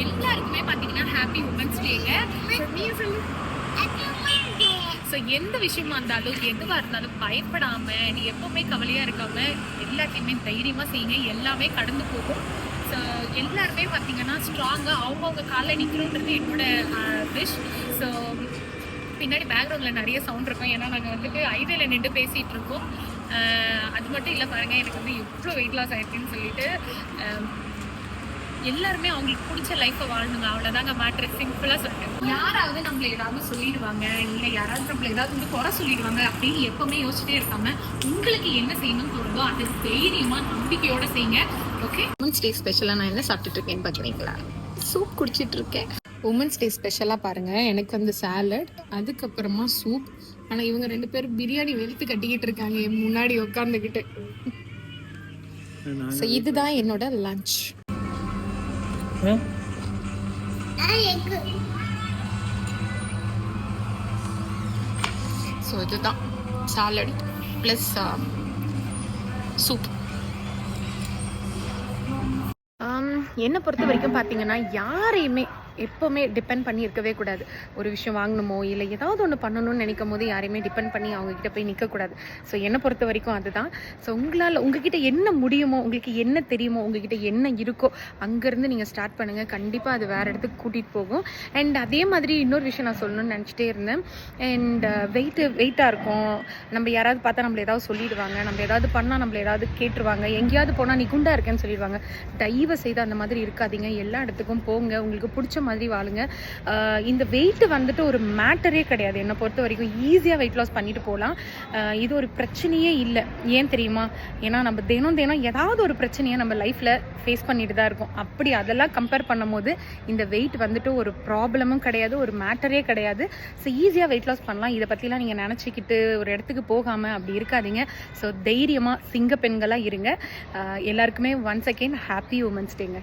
எல்லாருக்குமே பார்த்தீங்கன்னா happy women's டேங்க. So எந்த விஷயமா இருந்தாலும் எதுவாக இருந்தாலும் பயப்படாமல், நீ எப்போவுமே கவலையாக இருக்காமல் எல்லாத்தையுமே தைரியமாக செய்யுங்க. எல்லாமே கடந்து போகும். ஸோ எல்லாருமே பார்த்தீங்கன்னா ஸ்ட்ராங்காக அவங்கவுங்க காலையில் நிற்கணுன்றது என்னோட விஷ். ஸோ பின்னாடி பேக்ரவுண்டில் நிறைய சவுண்ட் இருக்கும். ஏன்னா நாங்கள் வந்துட்டு ஹைவேல நின்று பேசிகிட்டு இருக்கோம். அது மட்டும் இல்லை பாருங்கள், எனக்கு வந்து எவ்வளோ வெயிட் லாஸ் ஆகிருக்குன்னு சொல்லிட்டு எல்லாருமே அவங்களுக்கு பிடிச்ச லைஃப்பை வாழணுங்க. அவ்வளோதாங்க மேட்ரு. சிம்பிளாக சொல்லிட்டேன். யாராவது நம்மளை ஏதாவது சொல்லிடுவாங்க, இல்லை யாராவது நம்மளை ஏதாவது வந்து குறை சொல்லிடுவாங்க அப்படின்னு எப்பவுமே யோசிச்சுட்டே இருக்காம உங்களுக்கு என்ன செய்யணும்னு தோணுதோ அது தைரியமாக நம்பிக்கையோட செய்யுங்க. ஓகே. உமன்ஸ் டே ஸ்பெஷலாக நான் என்ன சாப்பிட்டுட்டு இருக்கேன்னு பார்க்குறீங்களா? சூப் குடிச்சிட்டு இருக்கேன். உமன்ஸ் டே ஸ்பெஷலாக பாருங்கள், எனக்கு வந்து சாலட், அதுக்கப்புறமா சூப். ஆனால் இவங்க 2 பேரும் பிரியாணி வெளுத்து கட்டிக்கிட்டு இருக்காங்க என் முன்னாடி உட்காந்துக்கிட்டு. ஸோ இதுதான் என்னோட லஞ்ச். ஸோ இதுதான் சாலட் ப்ளஸ் சூப். என்னை பொறுத்த வரைக்கும் பார்த்தீங்கன்னா யாரையுமே எப்போவுமே டிபெண்ட் பண்ணி இருக்கவே கூடாது. ஒரு விஷயம் வாங்கணுமோ இல்லை ஏதாவது ஒன்று பண்ணணும்னு நினைக்கும் போது யாரையுமே டிபெண்ட் பண்ணி அவங்கக்கிட்ட போய் நிற்கக்கூடாது. ஸோ என்னை பொறுத்த வரைக்கும் அதுதான். ஸோ உங்ககிட்ட என்ன முடியுமோ, உங்களுக்கு என்ன தெரியுமோ, உங்ககிட்ட என்ன இருக்கோ அங்கேருந்து நீங்கள் ஸ்டார்ட் பண்ணுங்கள். கண்டிப்பாக அது வேறு இடத்துக்கு கூட்டிகிட்டு போகும். அண்ட் அதே மாதிரி இன்னொரு விஷயம் நான் சொல்லணும்னு நினச்சிட்டே இருந்தேன். அண்ட் வெயிட்டாக இருக்கும். நம்ம யாராவது பார்த்தா நம்மளை ஏதாவது சொல்லிடுவாங்க, நம்ம ஏதாவது பண்ணால் நம்மளை ஏதாவது கேட்டுருவாங்க, எங்கேயாவது போனால் நீ குண்டா இருக்கேன்னு சொல்லிடுவாங்க. தயவு செய்து அந்த மாதிரி இருக்காதீங்க. எல்லா இடத்துக்கும் போங்க, உங்களுக்கு பிடிச்ச மாதிரி வாழுங்க. இந்த வெயிட் வந்துட்டு ஒரு மேட்டரே கிடையாது. என்னை பொறுத்த வரைக்கும் ஈஸியாக வெயிட் லாஸ் பண்ணிட்டு போகலாம். இது ஒரு பிரச்சனையே இல்லை. ஏன் தெரியுமா? ஏன்னா நம்ம தினம் ஏதாவது ஒரு பிரச்சனையை நம்ம லைஃப்பில் ஃபேஸ் பண்ணிட்டு தான் இருக்கோம். அப்படி அதெல்லாம் கம்பேர் பண்ணும் போது இந்த வெயிட் வந்துட்டு ஒரு ப்ராப்ளமும் கிடையாது, ஒரு மேட்டரே கிடையாது. ஸோ ஈஸியாக வெயிட் லாஸ் பண்ணலாம். இதை பற்றிலாம் நீங்கள் நினச்சிக்கிட்டு ஒரு இடத்துக்கு போகாமல் அப்படி இருக்காதீங்க. ஸோ தைரியமாக சிங்க பெண்களாக இருங்க. எல்லாருக்குமே ஒன்ஸ் அகெயின் ஹாப்பி உமன்ஸ் டேங்க.